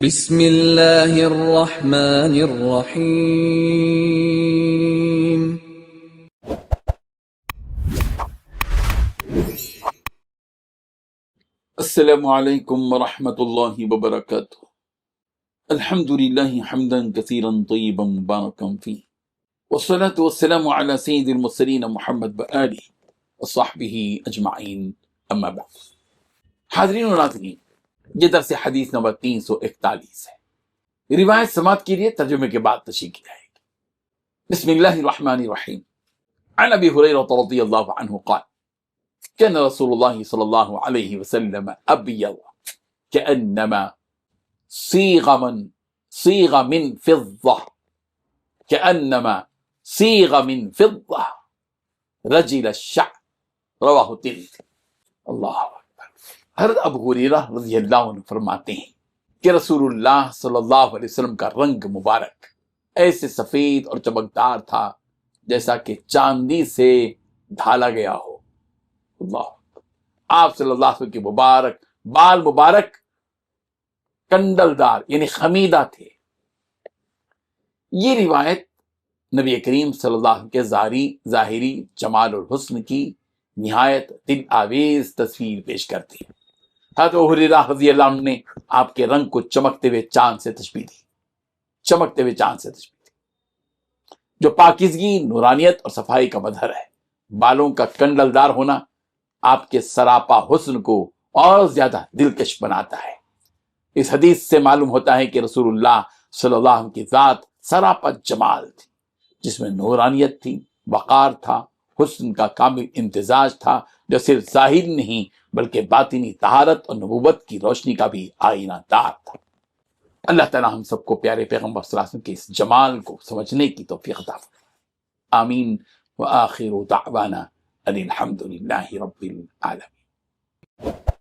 بسم اللہ الرحمن الرحیم۔ السلام علیکم ورحمۃ اللہ وبرکاتہ۔ الحمد للہ حمدا کثیرا طیبا مبارکا فیہ، والصلاة والسلام علی سید المرسلین محمد وآلہ وصحبہ اجمعین، اما بعد۔ حاضرین و ناظرین، یہ درس حدیث نمبر 341 ہے۔ روایت سماعت کے لیے ترجمے کے بعد تشریح کی جائے گی۔ بسم اللہ الرحمن الرحیم۔ عن ابی ہریرہ رضی اللہ عنہ قال كان رسول الله صلى الله عليه وسلم أبيض كأنما صيغ من فضة رجل الشعر، رواہ الترمذی۔ اللہ اکبر۔ حضرت ابو ہریرہ رضی اللہ عنہ فرماتے ہیں کہ رسول اللہ صلی اللہ علیہ وسلم کا رنگ مبارک ایسے سفید اور چمکدار تھا جیسا کہ چاندی سے ڈھالا گیا ہو۔ اللہ، آپ صلی اللہ علیہ وسلم کے مبارک بال مبارک کنڈل دار یعنی خمیدہ تھے۔ یہ روایت نبی کریم صلی اللہ علیہ وسلم کے ظاہری جمال اور حسن کی نہایت دل آویز تصویر پیش کرتی ہے۔ حضرت ابو ہریرہ رضی اللہ عنہ نے آپ کے رنگ کو چمکتے ہوئے چاند سے تشبیہ دی، جو پاکیزگی، نورانیت اور صفائی کا مظہر ہے۔ بالوں کا کنڈل دار ہونا آپ کے سراپا حسن کو اور زیادہ دلکش بناتا ہے۔ اس حدیث سے معلوم ہوتا ہے کہ رسول اللہ صلی اللہ علیہ وسلم کی ذات سراپا جمال تھی، جس میں نورانیت تھی، وقار تھا، حسن کا کامل امتزاج تھا، جو صرف ظاہر نہیں بلکہ باطنی طہارت اور نبوت کی روشنی کا بھی آئینہ دار تھا۔ اللہ تعالیٰ ہم سب کو پیارے پیغمبر صلی اللہ علیہ وسلم کے اس جمال کو سمجھنے کی توفیق عطا فرمائے۔ آمین۔ وآخر دعوانا ان الحمد للہ رب العالمین۔